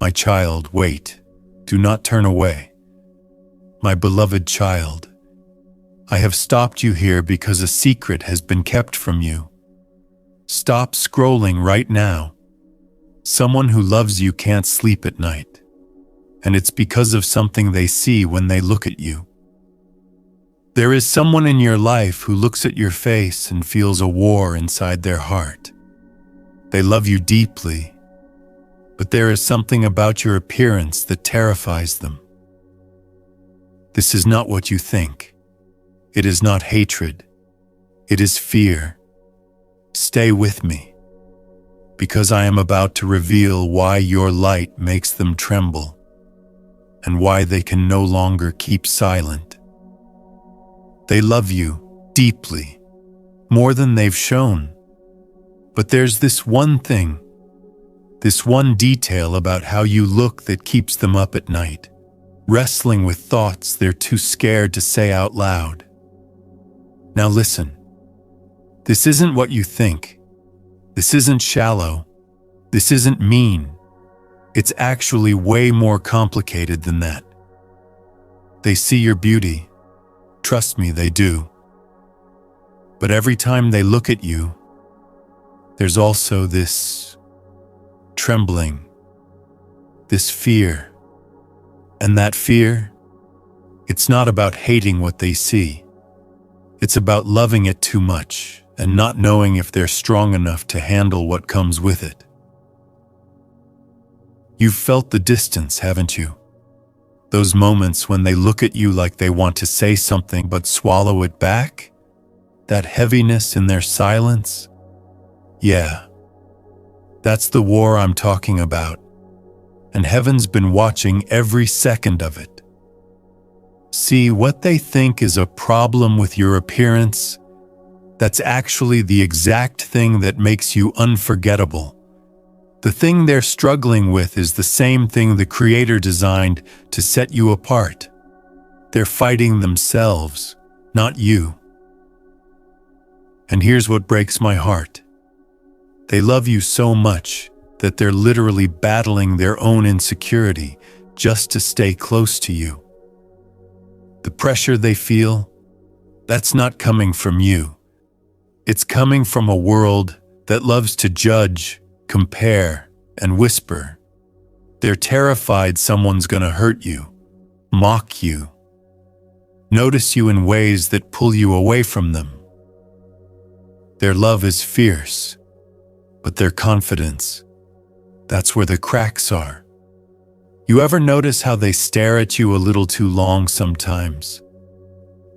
My child, wait. Do not turn away. My beloved child, I have stopped you here because a secret has been kept from you. Stop scrolling right now. Someone who loves you can't sleep at night, and it's because of something they see when they look at you. There is someone in your life who looks at your face and feels a war inside their heart. They love you deeply, but there is something about your appearance that terrifies them. This is not what you think. It is not hatred. It is fear. Stay with me, because I am about to reveal why your light makes them tremble, and why they can no longer keep silent. They love you deeply, more than they've shown. But there's this one thing, this one detail about how you look that keeps them up at night, wrestling with thoughts they're too scared to say out loud. Now listen, this isn't what you think. This isn't shallow. This isn't mean. It's actually way more complicated than that. They see your beauty. Trust me, they do. But every time they look at you, there's also this trembling, this fear. And that fear, it's not about hating what they see. It's about loving it too much and not knowing if they're strong enough to handle what comes with it. You've felt the distance, haven't you? Those moments when they look at you like they want to say something but swallow it back? That heaviness in their silence? Yeah, that's the war I'm talking about. And heaven's been watching every second of it. See, what they think is a problem with your appearance, that's actually the exact thing that makes you unforgettable. The thing they're struggling with is the same thing the Creator designed to set you apart. They're fighting themselves, not you. And here's what breaks my heart. They love you so much that they're literally battling their own insecurity just to stay close to you. The pressure they feel, that's not coming from you. It's coming from a world that loves to judge, compare, and whisper. They're terrified someone's gonna hurt you, mock you, notice you in ways that pull you away from them. Their love is fierce, but their confidence, that's where the cracks are. You ever notice how they stare at you a little too long sometimes?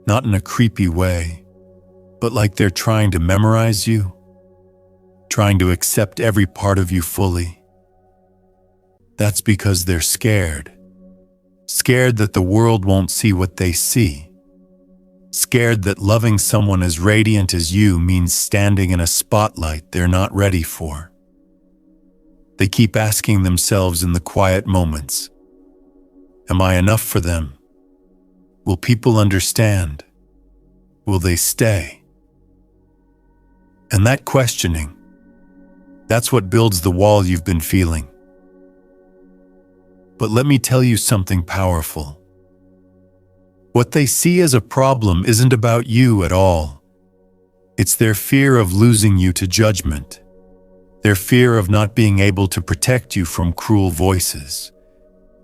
Not in a creepy way, but like they're trying to memorize you, trying to accept every part of you fully. That's because they're scared. Scared that the world won't see what they see. Scared that loving someone as radiant as you means standing in a spotlight they're not ready for. They keep asking themselves in the quiet moments, am I enough for them? Will people understand? Will they stay? And that questioning, that's what builds the wall you've been feeling. But let me tell you something powerful. What they see as a problem isn't about you at all. It's their fear of losing you to judgment. Their fear of not being able to protect you from cruel voices.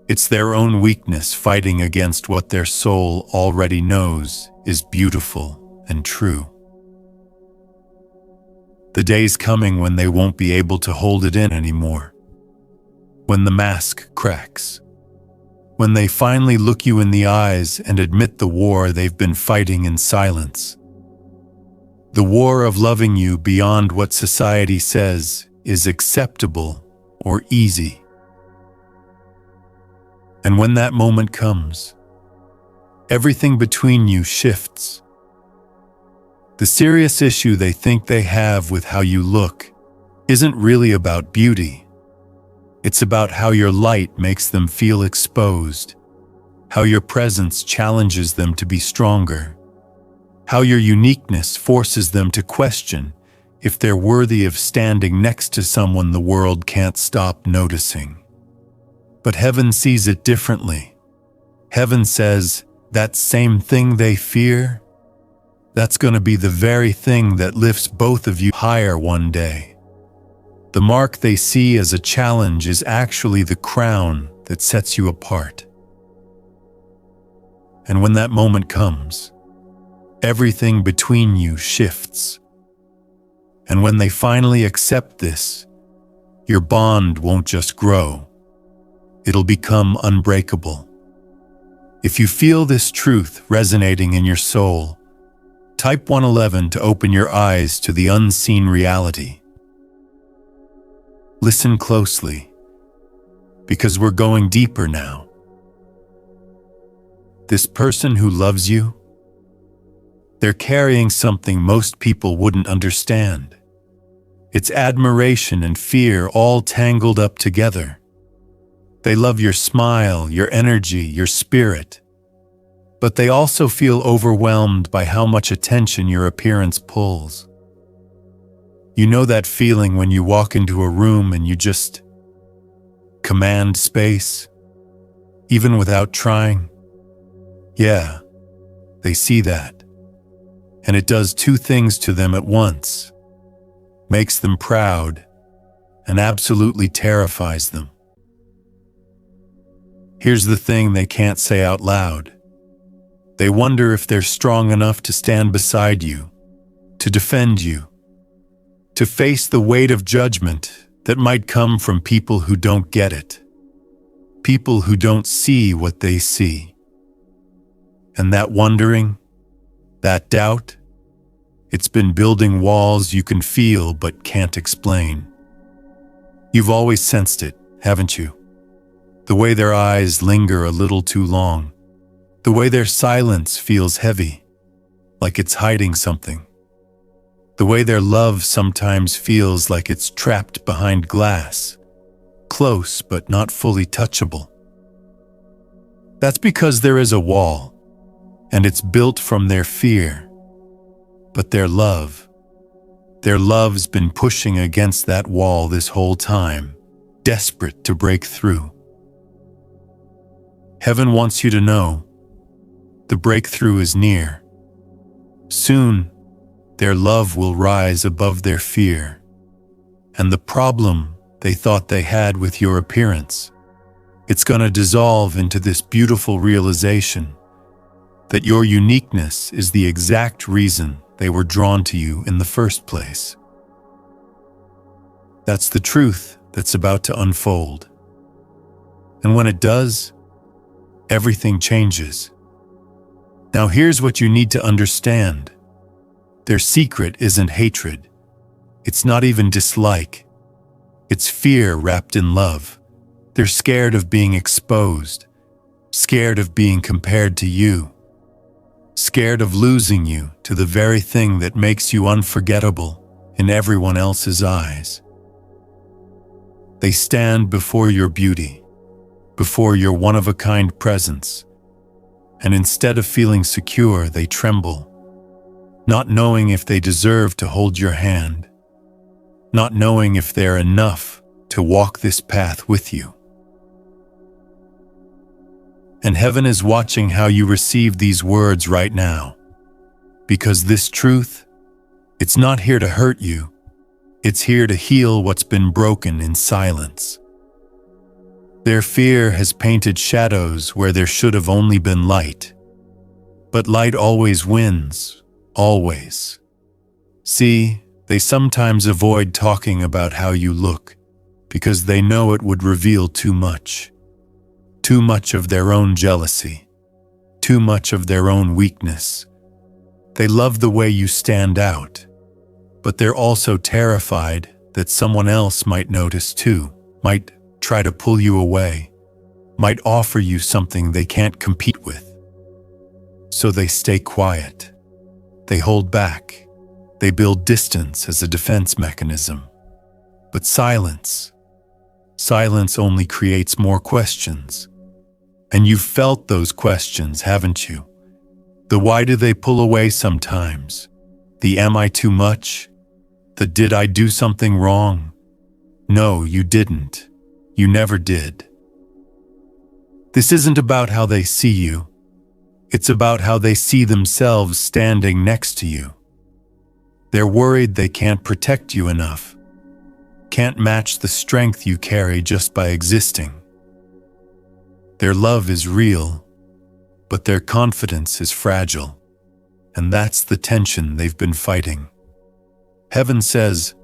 It's their own weakness fighting against what their soul already knows is beautiful and true. The day's coming when they won't be able to hold it in anymore. When the mask cracks. When they finally look you in the eyes and admit the war they've been fighting in silence. The war of loving you beyond what society says is acceptable or easy. And when that moment comes, everything between you shifts. The serious issue they think they have with how you look isn't really about beauty. It's about how your light makes them feel exposed, how your presence challenges them to be stronger, how your uniqueness forces them to question if they're worthy of standing next to someone the world can't stop noticing. But heaven sees it differently. Heaven says, that same thing they fear, that's going to be the very thing that lifts both of you higher one day. The mark they see as a challenge is actually the crown that sets you apart. And when that moment comes, everything between you shifts. And when they finally accept this, your bond won't just grow, it'll become unbreakable. If you feel this truth resonating in your soul, type 111 to open your eyes to the unseen reality. Listen closely, because we're going deeper now. This person who loves you, they're carrying something most people wouldn't understand. It's admiration and fear all tangled up together. They love your smile, your energy, your spirit, but they also feel overwhelmed by how much attention your appearance pulls. You know that feeling when you walk into a room and you just command space, even without trying? Yeah, they see that. And it does two things to them at once. Makes them proud and absolutely terrifies them. Here's the thing they can't say out loud. They wonder if they're strong enough to stand beside you, to defend you, to face the weight of judgment that might come from people who don't get it, people who don't see what they see. And that wondering, that doubt, it's been building walls you can feel but can't explain. You've always sensed it, haven't you? The way their eyes linger a little too long. The way their silence feels heavy, like it's hiding something. The way their love sometimes feels like it's trapped behind glass, close but not fully touchable. That's because there is a wall, and it's built from their fear. But their love's been pushing against that wall this whole time, desperate to break through. Heaven wants you to know, the breakthrough is near. Soon, their love will rise above their fear, and the problem they thought they had with your appearance, it's going to dissolve into this beautiful realization that your uniqueness is the exact reason they were drawn to you in the first place. That's the truth that's about to unfold. And when it does, everything changes. Now here's what you need to understand. Their secret isn't hatred. It's not even dislike. It's fear wrapped in love. They're scared of being exposed, scared of being compared to you, scared of losing you to the very thing that makes you unforgettable in everyone else's eyes. They stand before your beauty, before your one-of-a-kind presence, and instead of feeling secure, they tremble, not knowing if they deserve to hold your hand, not knowing if they're enough to walk this path with you. And heaven is watching how you receive these words right now, because this truth, it's not here to hurt you, it's here to heal what's been broken in silence. Their fear has painted shadows where there should have only been light. But light always wins, always. See, they sometimes avoid talking about how you look because they know it would reveal too much of their own jealousy, too much of their own weakness. They love the way you stand out, but they're also terrified that someone else might notice too, might try to pull you away, might offer you something they can't compete with. So they stay quiet. They hold back. They build distance as a defense mechanism. But silence only creates more questions. And you've felt those questions, haven't you? The why do they pull away sometimes? The am I too much? The did I do something wrong? No, you didn't. You never did. This isn't about how they see you. It's about how they see themselves standing next to you. They're worried they can't protect you enough, can't match the strength you carry just by existing. Their love is real, but their confidence is fragile, and that's the tension they've been fighting. Heaven says,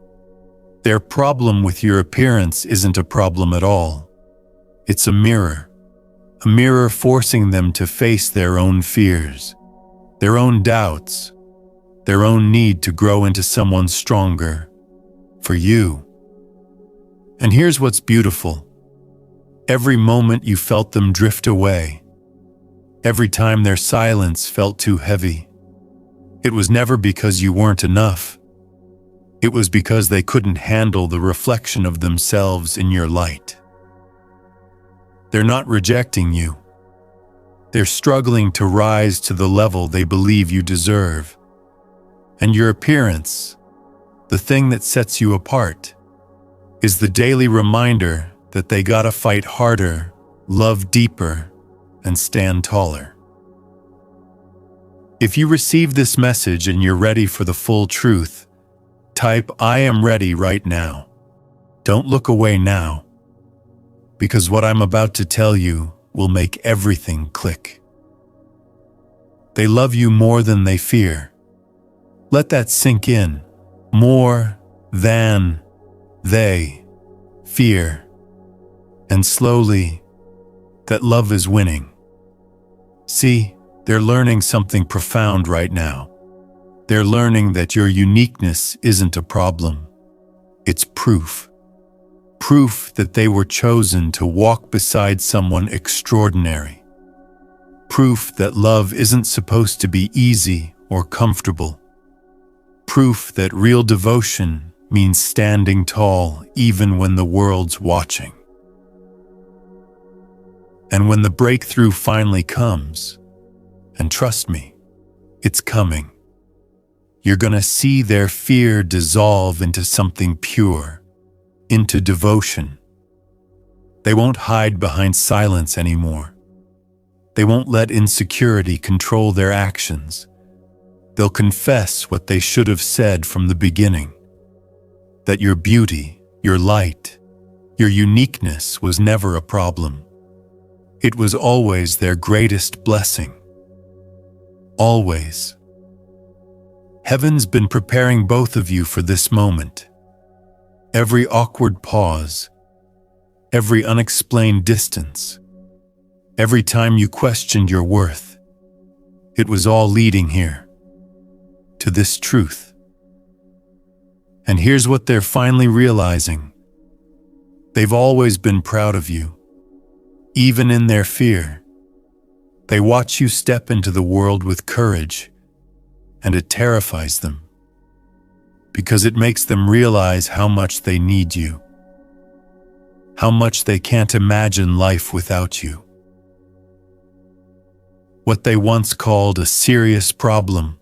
their problem with your appearance isn't a problem at all. It's a mirror forcing them to face their own fears, their own doubts, their own need to grow into someone stronger for you. And here's what's beautiful. Every moment you felt them drift away, every time their silence felt too heavy, it was never because you weren't enough. It was because they couldn't handle the reflection of themselves in your light. They're not rejecting you. They're struggling to rise to the level they believe you deserve. And your appearance, the thing that sets you apart, is the daily reminder that they gotta fight harder, love deeper, and stand taller. If you receive this message and you're ready for the full truth, type "I am ready" right now. Don't look away now, because what I'm about to tell you will make everything click. They love you more than they fear. Let that sink in. More than they fear. And slowly, that love is winning. See, they're learning something profound right now. They're learning that your uniqueness isn't a problem. It's proof. Proof that they were chosen to walk beside someone extraordinary. Proof that love isn't supposed to be easy or comfortable. Proof that real devotion means standing tall even when the world's watching. And when the breakthrough finally comes, and trust me, it's coming, you're gonna see their fear dissolve into something pure, into devotion. They won't hide behind silence anymore. They won't let insecurity control their actions. They'll confess what they should have said from the beginning, that your beauty, your light, your uniqueness was never a problem. It was always their greatest blessing. Always. Heaven's been preparing both of you for this moment. Every awkward pause, every unexplained distance, every time you questioned your worth, it was all leading here, to this truth. And here's what they're finally realizing. They've always been proud of you, even in their fear. They watch you step into the world with courage, and it terrifies them, because it makes them realize how much they need you, how much they can't imagine life without you. What they once called a serious problem,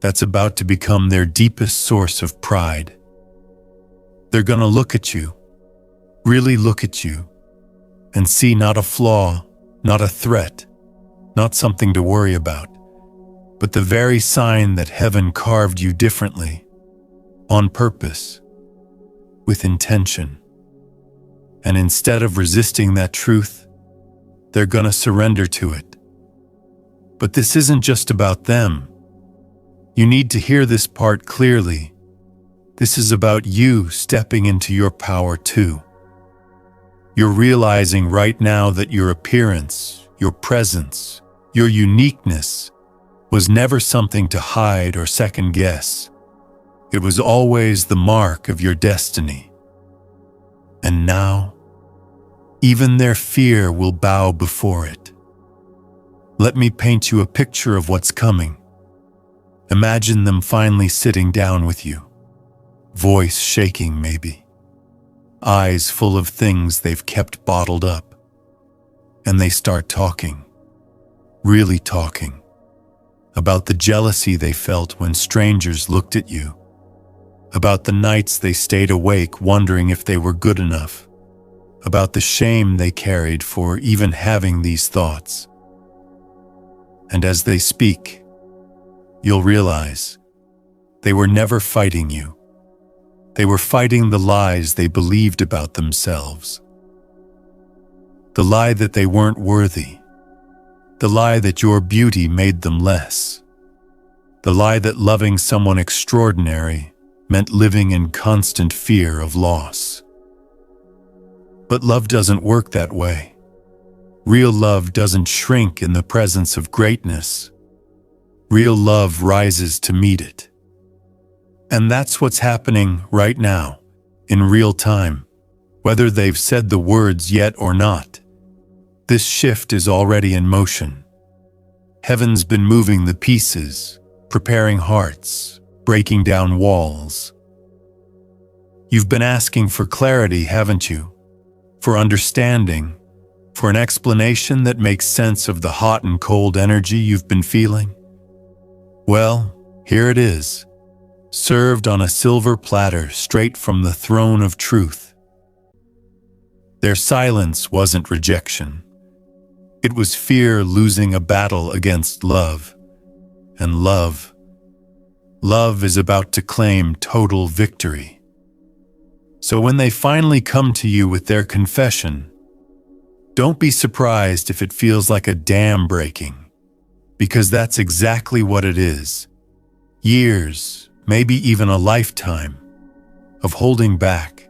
that's about to become their deepest source of pride. They're gonna look at you, really look at you, and see not a flaw, not a threat, not something to worry about, but the very sign that heaven carved you differently, on purpose, with intention. And instead of resisting that truth, they're gonna surrender to it. But this isn't just about them. You need to hear this part clearly. This is about you stepping into your power too. You're realizing right now that your appearance, your presence, your uniqueness was never something to hide or second guess. It was always the mark of your destiny. And now, even their fear will bow before it. Let me paint you a picture of what's coming. Imagine them finally sitting down with you, voice shaking maybe, eyes full of things they've kept bottled up, and they start talking, really talking, about the jealousy they felt when strangers looked at you, about the nights they stayed awake wondering if they were good enough, about the shame they carried for even having these thoughts. And as they speak, you'll realize they were never fighting you. They were fighting the lies they believed about themselves. The lie that they weren't worthy. The lie that your beauty made them less. The lie that loving someone extraordinary meant living in constant fear of loss. But love doesn't work that way. Real love doesn't shrink in the presence of greatness. Real love rises to meet it. And that's what's happening right now, in real time, whether they've said the words yet or not. This shift is already in motion. Heaven's been moving the pieces, preparing hearts, breaking down walls. You've been asking for clarity, haven't you? For understanding, for an explanation that makes sense of the hot and cold energy you've been feeling? Well, here it is, served on a silver platter straight from the throne of truth. Their silence wasn't rejection. It was fear losing a battle against love. And love is about to claim total victory. So when they finally come to you with their confession, don't be surprised if it feels like a dam breaking, because that's exactly what it is. Years, maybe even a lifetime, of holding back,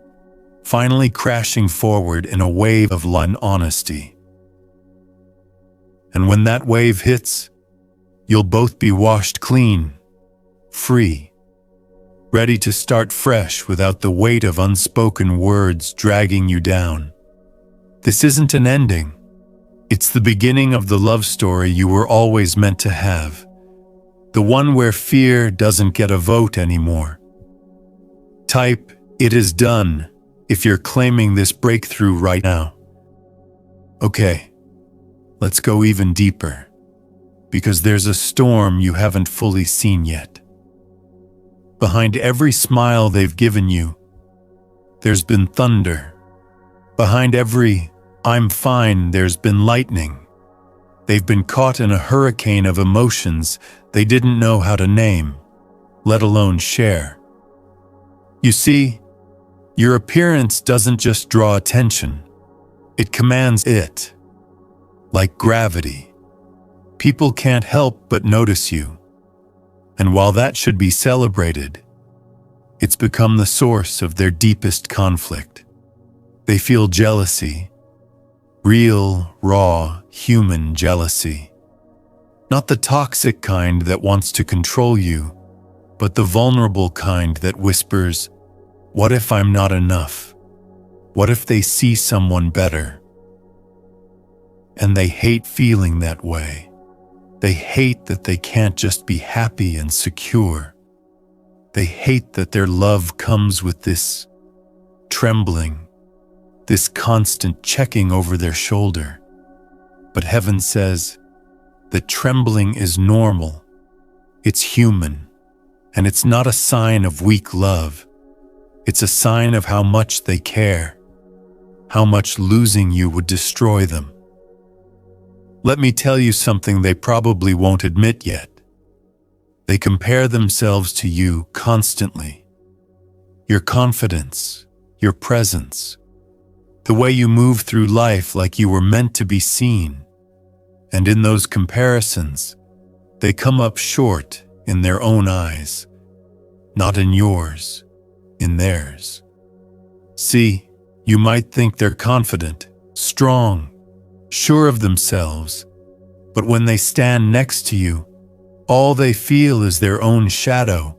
finally crashing forward in a wave of honesty. And when that wave hits, you'll both be washed clean, free, ready to start fresh without the weight of unspoken words dragging you down. This isn't an ending. It's the beginning of the love story you were always meant to have. The one where fear doesn't get a vote anymore. Type, "It is done," if you're claiming this breakthrough right now. Okay, let's go even deeper, because there's a storm you haven't fully seen yet. Behind every smile they've given you, there's been thunder. Behind every "I'm fine," there's been lightning. They've been caught in a hurricane of emotions they didn't know how to name, let alone share. You see, your appearance doesn't just draw attention, it commands it. Like gravity, people can't help but notice you. And while that should be celebrated, it's become the source of their deepest conflict. They feel jealousy. Real, raw, human jealousy. Not the toxic kind that wants to control you, but the vulnerable kind that whispers, "What if I'm not enough? What if they see someone better?" And they hate feeling that way. They hate that they can't just be happy and secure. They hate that their love comes with this trembling, this constant checking over their shoulder. But heaven says that trembling is normal, it's human, and it's not a sign of weak love. It's a sign of how much they care, how much losing you would destroy them. Let me tell you something they probably won't admit yet. They compare themselves to you constantly. Your confidence, your presence, the way you move through life like you were meant to be seen. And in those comparisons, they come up short in their own eyes, not in yours, in theirs. See, you might think they're confident, strong, sure of themselves, but when they stand next to you, all they feel is their own shadow.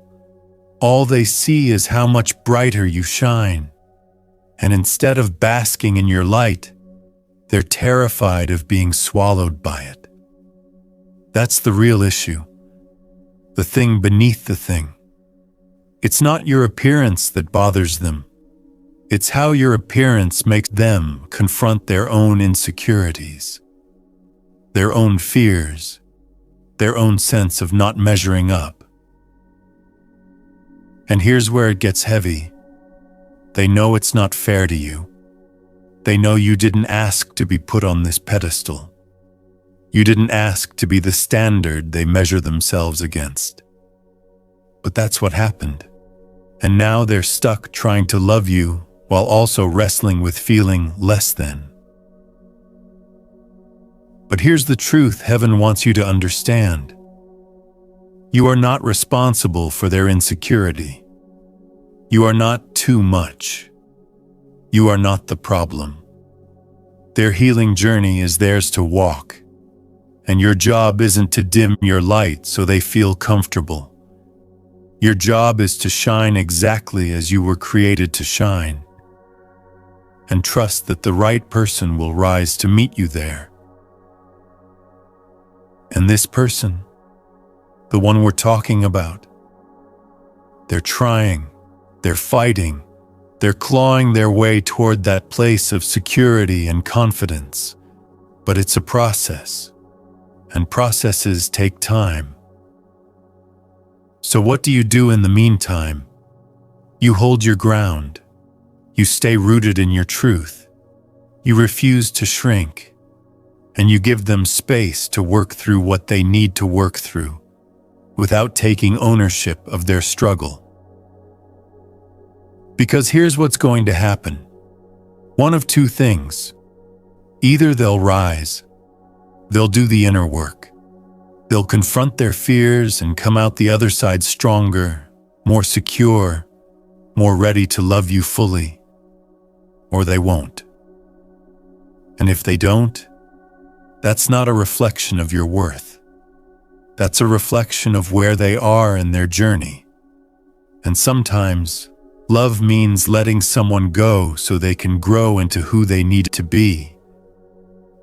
All they see is how much brighter you shine. And instead of basking in your light, they're terrified of being swallowed by it. That's the real issue, the thing beneath the thing. It's not your appearance that bothers them. It's how your appearance makes them confront their own insecurities, their own fears, their own sense of not measuring up. And here's where it gets heavy. They know it's not fair to you. They know you didn't ask to be put on this pedestal. You didn't ask to be the standard they measure themselves against. But that's what happened. And now they're stuck trying to love you while also wrestling with feeling less than. But here's the truth heaven wants you to understand. You are not responsible for their insecurity. You are not too much. You are not the problem. Their healing journey is theirs to walk, and your job isn't to dim your light so they feel comfortable. Your job is to shine exactly as you were created to shine, and trust that the right person will rise to meet you there. And this person, the one we're talking about, they're trying, they're fighting, they're clawing their way toward that place of security and confidence. But it's a process, and processes take time. So what do you do in the meantime? You hold your ground. You stay rooted in your truth. You refuse to shrink, and you give them space to work through what they need to work through, without taking ownership of their struggle. Because here's what's going to happen. One of two things. Either they'll rise, they'll do the inner work, they'll confront their fears and come out the other side stronger, more secure, more ready to love you fully, or they won't. And if they don't, that's not a reflection of your worth. That's a reflection of where they are in their journey. And sometimes, love means letting someone go so they can grow into who they need to be,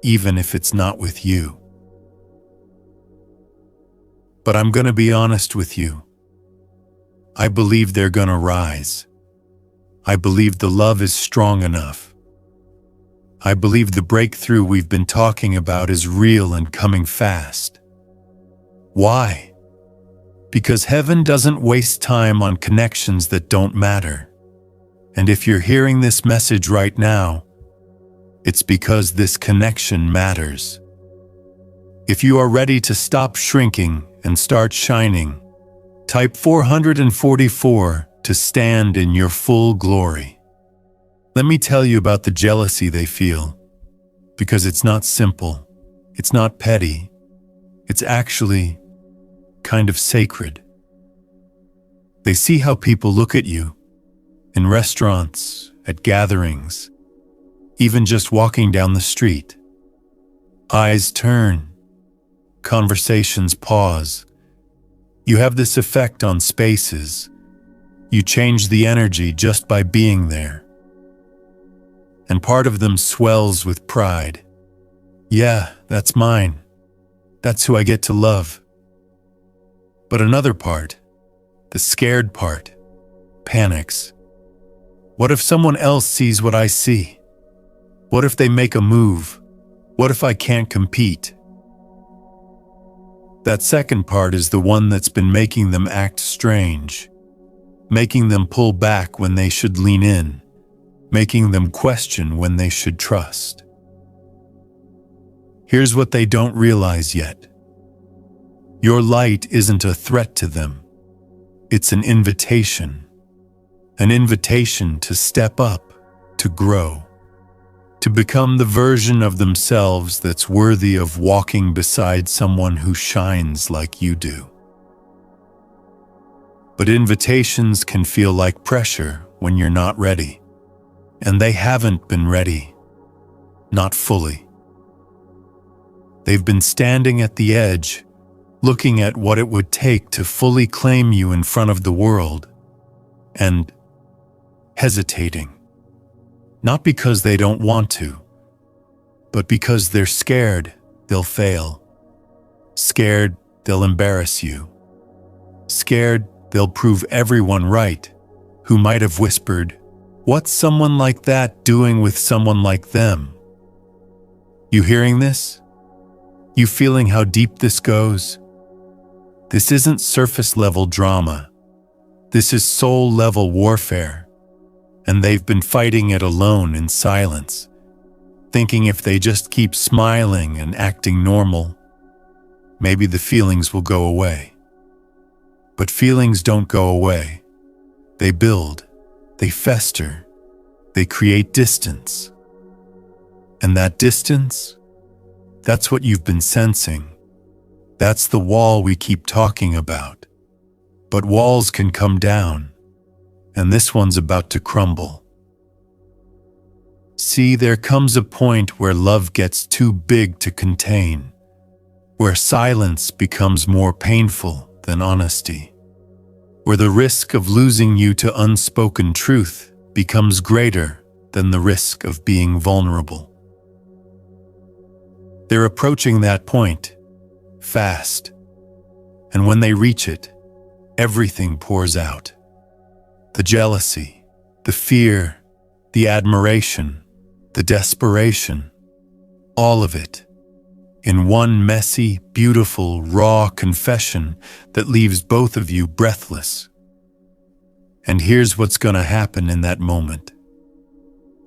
even if it's not with you. But I'm going to be honest with you. I believe they're going to rise. I believe the love is strong enough. I believe the breakthrough we've been talking about is real and coming fast. Why? Because heaven doesn't waste time on connections that don't matter. And if you're hearing this message right now, it's because this connection matters. If you are ready to stop shrinking and start shining, type 444 to stand in your full glory. Let me tell you about the jealousy they feel, because it's not simple, it's not petty, it's actually kind of sacred. They see how people look at you, in restaurants, at gatherings, even just walking down the street. Eyes turn, conversations pause. You have this effect on spaces. You change the energy just by being there. And part of them swells with pride. Yeah, that's mine. That's who I get to love. But another part, the scared part, panics. What if someone else sees what I see? What if they make a move? What if I can't compete? That second part is the one that's been making them act strange, making them pull back when they should lean in, making them question when they should trust. Here's what they don't realize yet. Your light isn't a threat to them. It's an invitation to step up, to grow, to become the version of themselves that's worthy of walking beside someone who shines like you do. But invitations can feel like pressure when you're not ready. And they haven't been ready. Not fully. They've been standing at the edge, looking at what it would take to fully claim you in front of the world, and hesitating. Not because they don't want to, but because they're scared they'll fail. Scared they'll embarrass you. Scared they'll prove everyone right, who might have whispered, "What's someone like that doing with someone like them?" You hearing this? You feeling how deep this goes? This isn't surface-level drama. This is soul-level warfare. And they've been fighting it alone in silence, thinking if they just keep smiling and acting normal, maybe the feelings will go away. But feelings don't go away. They build, they fester, they create distance. And that distance, that's what you've been sensing. That's the wall we keep talking about. But walls can come down, and this one's about to crumble. See, there comes a point where love gets too big to contain, where silence becomes more painful than honesty, where the risk of losing you to unspoken truth becomes greater than the risk of being vulnerable. They're approaching that point, fast, and when they reach it, everything pours out. The jealousy, the fear, the admiration, the desperation, all of it, in one messy, beautiful, raw confession that leaves both of you breathless. And here's what's going to happen in that moment.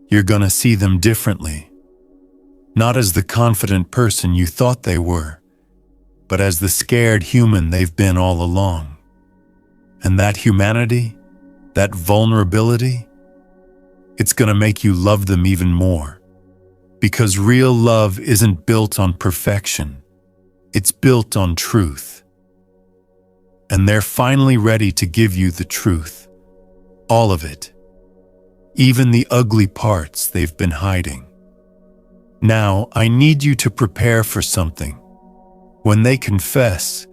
You're going to see them differently, not as the confident person you thought they were, but as the scared human they've been all along. And that humanity, that vulnerability, it's going to make you love them even more. Because real love isn't built on perfection. It's built on truth. And they're finally ready to give you the truth. All of it. Even the ugly parts they've been hiding. Now, I need you to prepare for something. When they confess,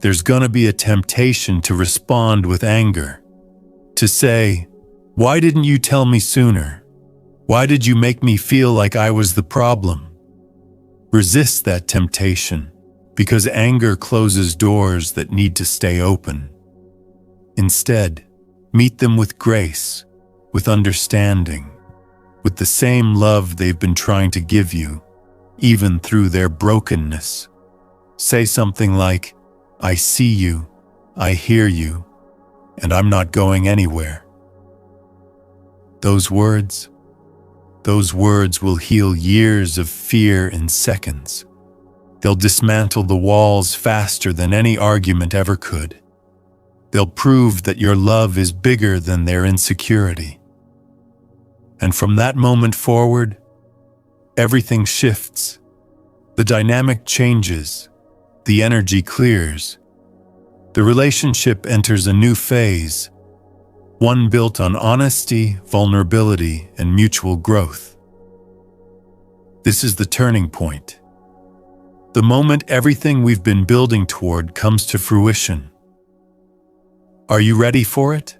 there's going to be a temptation to respond with anger. To say, "Why didn't you tell me sooner? Why did you make me feel like I was the problem?" Resist that temptation, because anger closes doors that need to stay open. Instead, meet them with grace, with understanding, with the same love they've been trying to give you, even through their brokenness. Say something like, "I see you, I hear you, and I'm not going anywhere." Those words will heal years of fear in seconds. They'll dismantle the walls faster than any argument ever could. They'll prove that your love is bigger than their insecurity. And from that moment forward, everything shifts. The dynamic changes. The energy clears. The relationship enters a new phase. One built on honesty, vulnerability, and mutual growth. This is the turning point. The moment everything we've been building toward comes to fruition. Are you ready for it?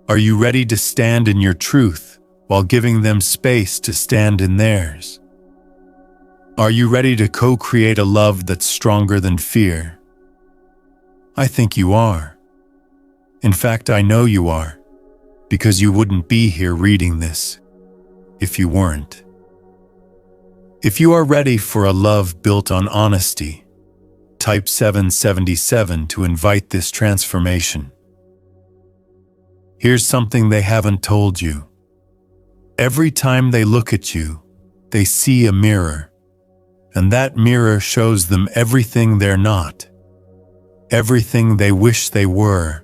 Are you ready to stand in your truth while giving them space to stand in theirs? Are you ready to co-create a love that's stronger than fear? I think you are. In fact, I know you are, because you wouldn't be here reading this if you weren't. If you are ready for a love built on honesty, type 777 to invite this transformation. Here's something they haven't told you. Every time they look at you, they see a mirror, and that mirror shows them everything they're not, everything they wish they were,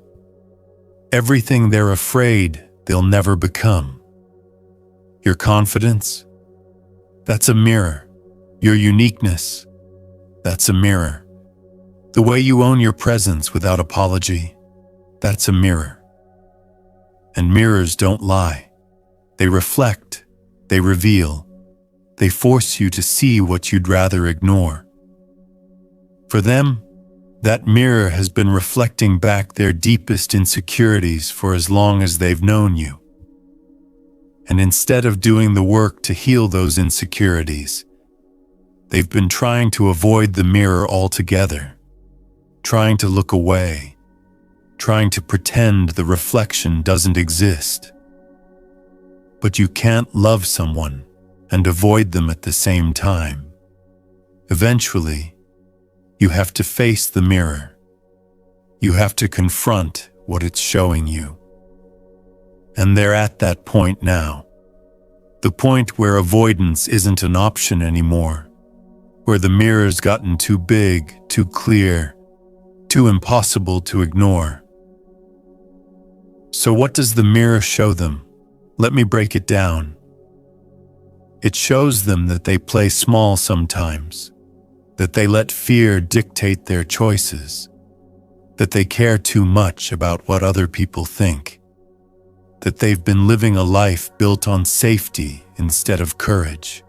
everything they're afraid they'll never become. Your confidence? That's a mirror. Your uniqueness? That's a mirror. The way you own your presence without apology? That's a mirror. And mirrors don't lie. They reflect. They reveal. They force you to see what you'd rather ignore. For them, that mirror has been reflecting back their deepest insecurities for as long as they've known you. And instead of doing the work to heal those insecurities, they've been trying to avoid the mirror altogether, trying to look away, trying to pretend the reflection doesn't exist. But you can't love someone and avoid them at the same time. Eventually, you have to face the mirror. You have to confront what it's showing you. And they're at that point now. The point where avoidance isn't an option anymore, where the mirror's gotten too big, too clear, too impossible to ignore. So what does the mirror show them? Let me break it down. It shows them that they play small sometimes, that they let fear dictate their choices, that they care too much about what other people think, that they've been living a life built on safety instead of courage.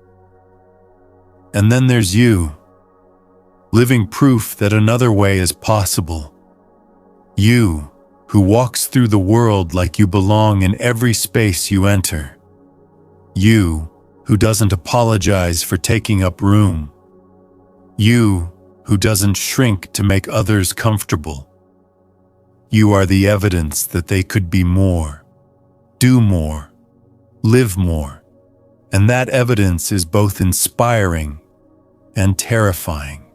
And then there's you, living proof that another way is possible. You, who walks through the world like you belong in every space you enter. You, who doesn't apologize for taking up room. You, who doesn't shrink to make others comfortable. You are the evidence that they could be more, do more, live more, and that evidence is both inspiring and terrifying.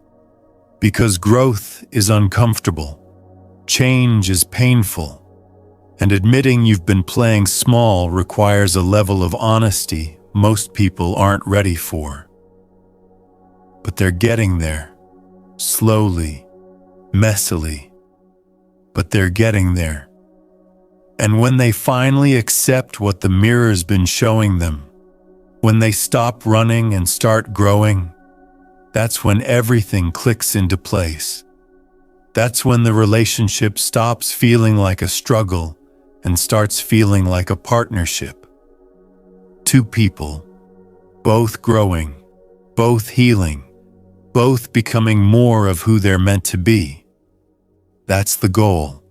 Because growth is uncomfortable, change is painful, and admitting you've been playing small requires a level of honesty most people aren't ready for. But they're getting there, slowly, messily, but they're getting there. And when they finally accept what the mirror's been showing them, when they stop running and start growing, that's when everything clicks into place. That's when the relationship stops feeling like a struggle and starts feeling like a partnership. Two people, both growing, both healing, both becoming more of who they're meant to be. That's the goal.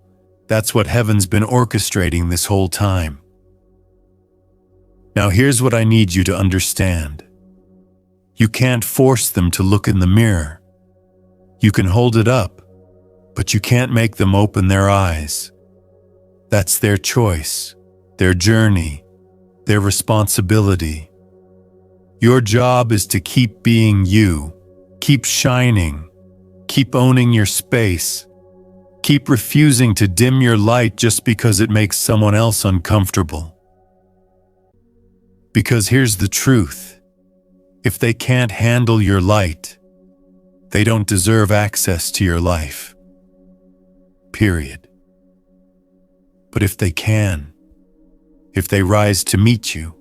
That's what heaven's been orchestrating this whole time. Now here's what I need you to understand. You can't force them to look in the mirror. You can hold it up, but you can't make them open their eyes. That's their choice, their journey, their responsibility. Your job is to keep being you, keep shining, keep owning your space, keep refusing to dim your light just because it makes someone else uncomfortable. Because here's the truth. If they can't handle your light, they don't deserve access to your life. Period. But if they can, if they rise to meet you,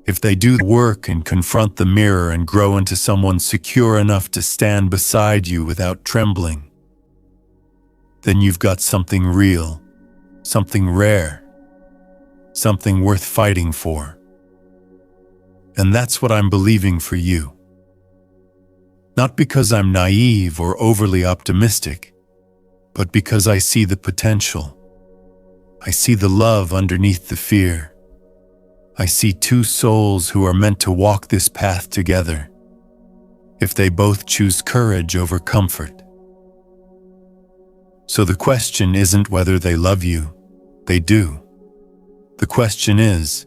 if they do the work and confront the mirror and grow into someone secure enough to stand beside you without trembling, then you've got something real, something rare, something worth fighting for. And that's what I'm believing for you. Not because I'm naive or overly optimistic, but because I see the potential. I see the love underneath the fear. I see two souls who are meant to walk this path together, if they both choose courage over comfort. So the question isn't whether they love you. They do. The question is,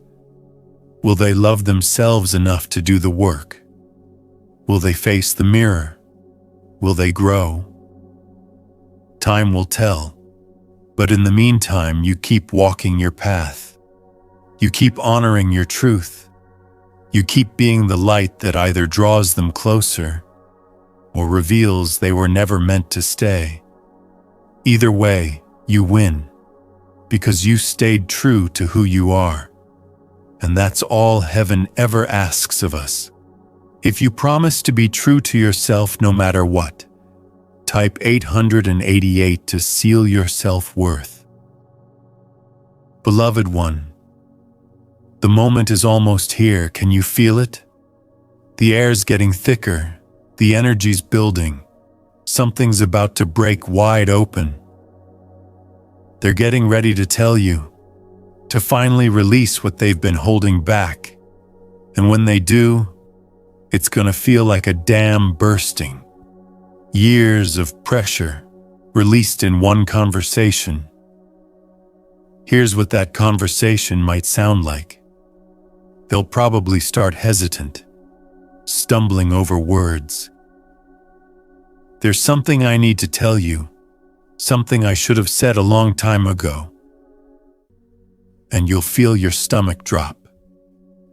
will they love themselves enough to do the work? Will they face the mirror? Will they grow? Time will tell. But in the meantime, you keep walking your path. You keep honoring your truth. You keep being the light that either draws them closer or reveals they were never meant to stay. Either way, you win, because you stayed true to who you are. And that's all heaven ever asks of us. If you promise to be true to yourself no matter what, type 888 to seal your self-worth. Beloved one, the moment is almost here. Can you feel it? The air's getting thicker. The energy's building. Something's about to break wide open. They're getting ready to tell you, to finally release what they've been holding back. And when they do, it's gonna feel like a dam bursting. Years of pressure released in one conversation. Here's what that conversation might sound like. They'll probably start hesitant, stumbling over words. There's something I need to tell you, something I should have said a long time ago. And you'll feel your stomach drop,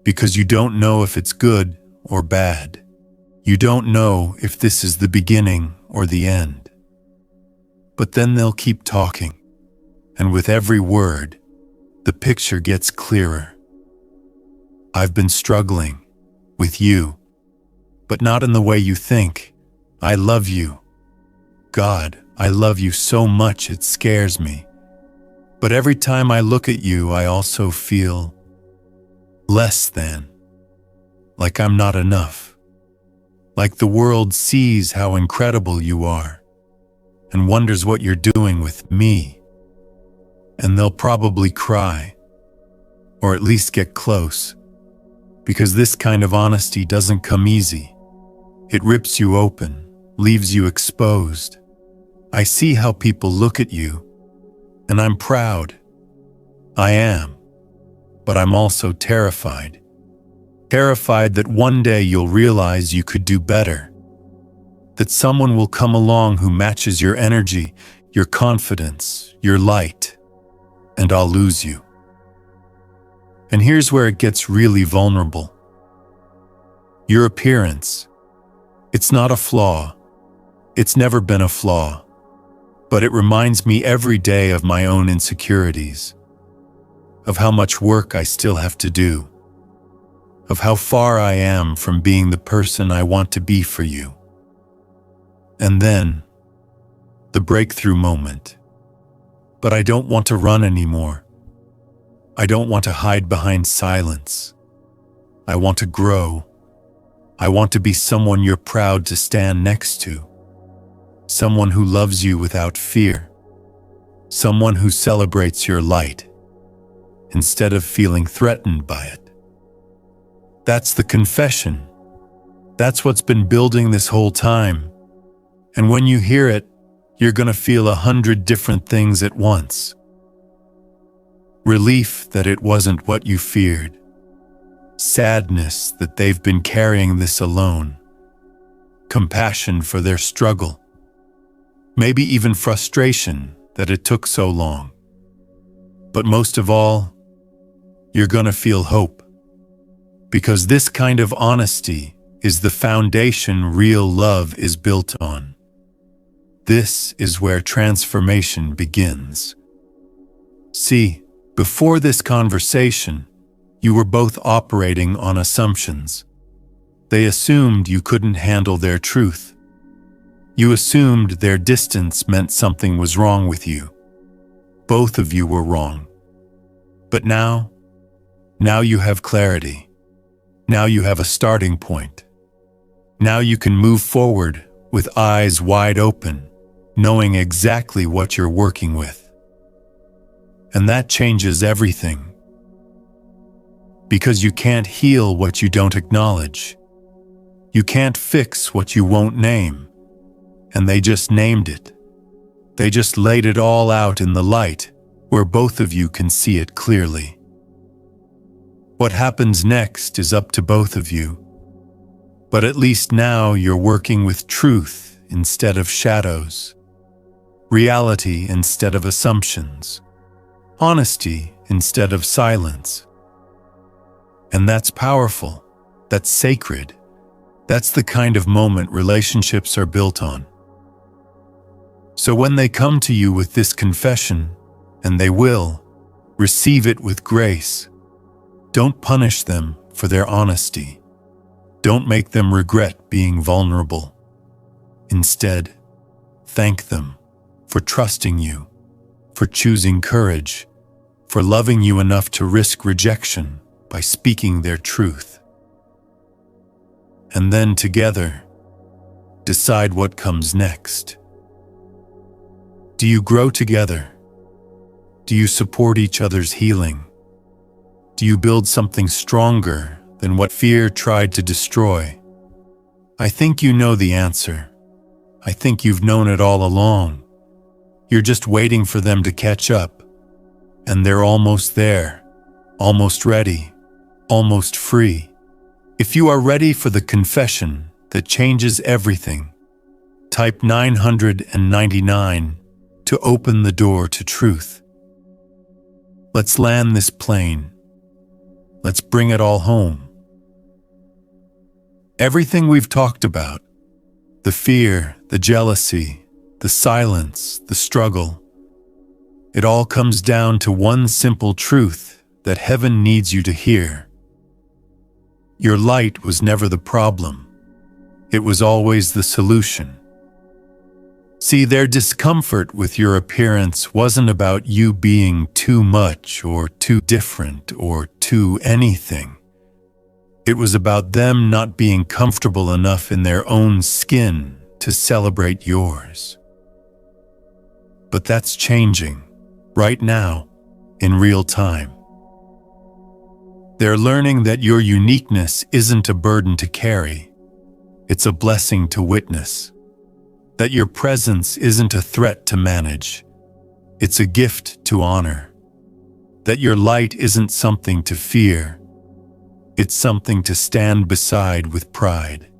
because you don't know if it's good or bad. You don't know if this is the beginning or the end. But then they'll keep talking, and with every word, the picture gets clearer. I've been struggling with you, but not in the way you think. I love you. God, I love you so much it scares me. But every time I look at you, I also feel less than, like I'm not enough, like the world sees how incredible you are and wonders what you're doing with me. And they'll probably cry, or at least get close, because this kind of honesty doesn't come easy. It rips you open, leaves you exposed. I see how people look at you, and I'm proud. I am, but I'm also terrified. Terrified that one day you'll realize you could do better, that someone will come along who matches your energy, your confidence, your light, and I'll lose you. And here's where it gets really vulnerable. Your appearance, it's not a flaw. It's never been a flaw, but it reminds me every day of my own insecurities, of how much work I still have to do, of how far I am from being the person I want to be for you. And then, the breakthrough moment. But I don't want to run anymore. I don't want to hide behind silence. I want to grow. I want to be someone you're proud to stand next to. Someone who loves you without fear. Someone who celebrates your light instead of feeling threatened by it. That's the confession. That's what's been building this whole time. And when you hear it, you're going to feel 100 different things at once. Relief that it wasn't what you feared. Sadness that they've been carrying this alone. Compassion for their struggle. Maybe even frustration that it took so long. But most of all, you're going to feel hope. Because this kind of honesty is the foundation real love is built on. This is where transformation begins. See, before this conversation, you were both operating on assumptions. They assumed you couldn't handle their truth. You assumed their distance meant something was wrong with you. Both of you were wrong. But now you have clarity. Now you have a starting point. Now you can move forward with eyes wide open, knowing exactly what you're working with. And that changes everything. Because you can't heal what you don't acknowledge. You can't fix what you won't name. And they just named it. They just laid it all out in the light, where both of you can see it clearly. What happens next is up to both of you. But at least now you're working with truth instead of shadows. Reality instead of assumptions. Honesty instead of silence. And that's powerful. That's sacred. That's the kind of moment relationships are built on. So when they come to you with this confession, and they will, receive it with grace. Don't punish them for their honesty. Don't make them regret being vulnerable. Instead, thank them for trusting you, for choosing courage, for loving you enough to risk rejection by speaking their truth. And then together, decide what comes next. Do you grow together? Do you support each other's healing? Do you build something stronger than what fear tried to destroy? I think you know the answer. I think you've known it all along. You're just waiting for them to catch up. And they're almost there, almost ready, almost free. If you are ready for the confession that changes everything, type 999 to open the door to truth. Let's land this plane. Let's bring it all home. Everything we've talked about, the fear, the jealousy, the silence, the struggle, it all comes down to one simple truth that heaven needs you to hear. Your light was never the problem. It was always the solution. See, their discomfort with your appearance wasn't about you being too much or too different or too anything. It was about them not being comfortable enough in their own skin to celebrate yours. But that's changing, right now, in real time. They're learning that your uniqueness isn't a burden to carry. It's a blessing to witness. That your presence isn't a threat to manage. It's a gift to honor. That your light isn't something to fear. It's something to stand beside with pride.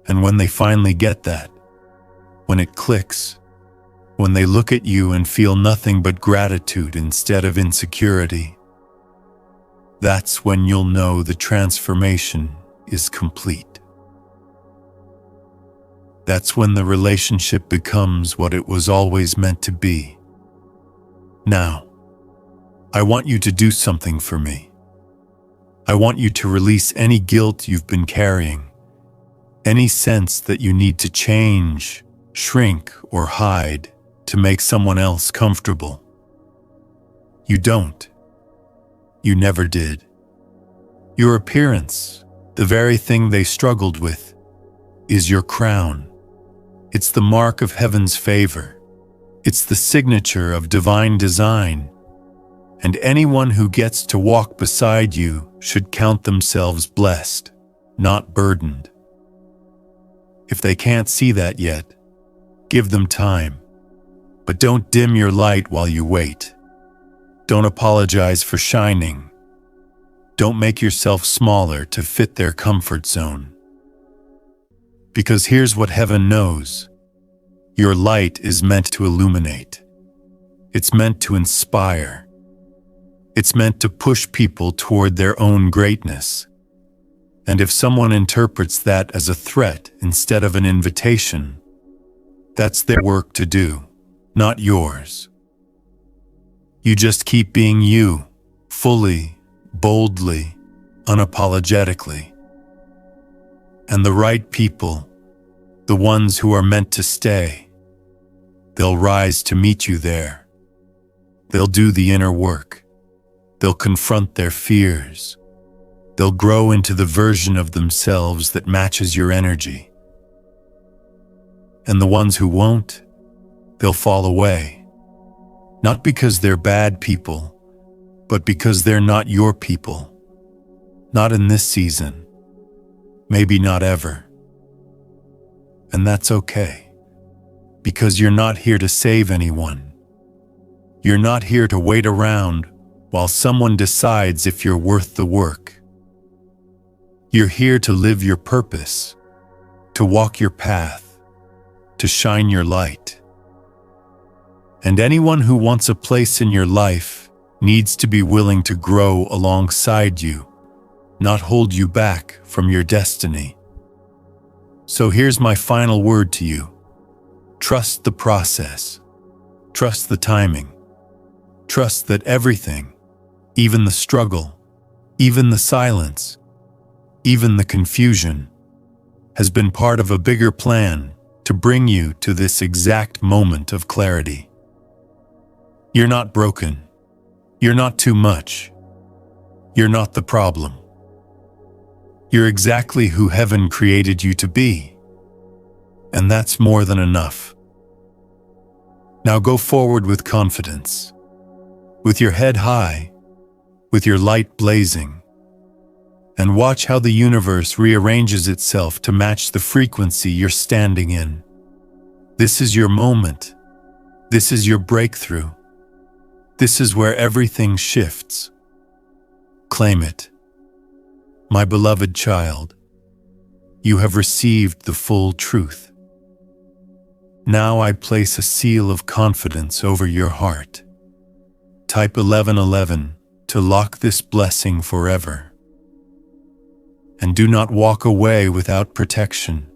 And when they finally get that, when it clicks, when they look at you and feel nothing but gratitude instead of insecurity, that's when you'll know the transformation is complete. That's when the relationship becomes what it was always meant to be. Now, I want you to do something for me. I want you to release any guilt you've been carrying, any sense that you need to change, shrink, or hide to make someone else comfortable. You don't. You never did. Your appearance, the very thing they struggled with, is your crown. It's the mark of heaven's favor. It's the signature of divine design. And anyone who gets to walk beside you should count themselves blessed, not burdened. If they can't see that yet, give them time. But don't dim your light while you wait. Don't apologize for shining. Don't make yourself smaller to fit their comfort zone. Because here's what heaven knows. Your light is meant to illuminate. It's meant to inspire. It's meant to push people toward their own greatness. And if someone interprets that as a threat instead of an invitation, that's their work to do, not yours. You just keep being you, fully, boldly, unapologetically. And the right people, the ones who are meant to stay, they'll rise to meet you there. They'll do the inner work. They'll confront their fears. They'll grow into the version of themselves that matches your energy. And the ones who won't, they'll fall away. Not because they're bad people, but because they're not your people. Not in this season. Maybe not ever. And that's okay. Because you're not here to save anyone. You're not here to wait around while someone decides if you're worth the work. You're here to live your purpose, to walk your path, to shine your light. And anyone who wants a place in your life needs to be willing to grow alongside you, not hold you back from your destiny. So here's my final word to you. Trust the process. Trust the timing. Trust that everything, even the struggle, even the silence, even the confusion, has been part of a bigger plan to bring you to this exact moment of clarity. You're not broken. You're not too much. You're not the problem. You're exactly who heaven created you to be. And that's more than enough. Now go forward with confidence, with your head high, with your light blazing, and watch how the universe rearranges itself to match the frequency you're standing in. This is your moment. This is your breakthrough. This is where everything shifts. Claim it. My beloved child, you have received the full truth. Now I place a seal of confidence over your heart. Type 1111 to lock this blessing forever. And do not walk away without protection.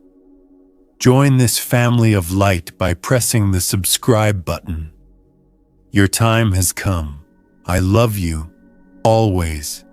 Join this family of light by pressing the subscribe button. Your time has come. I love you, always.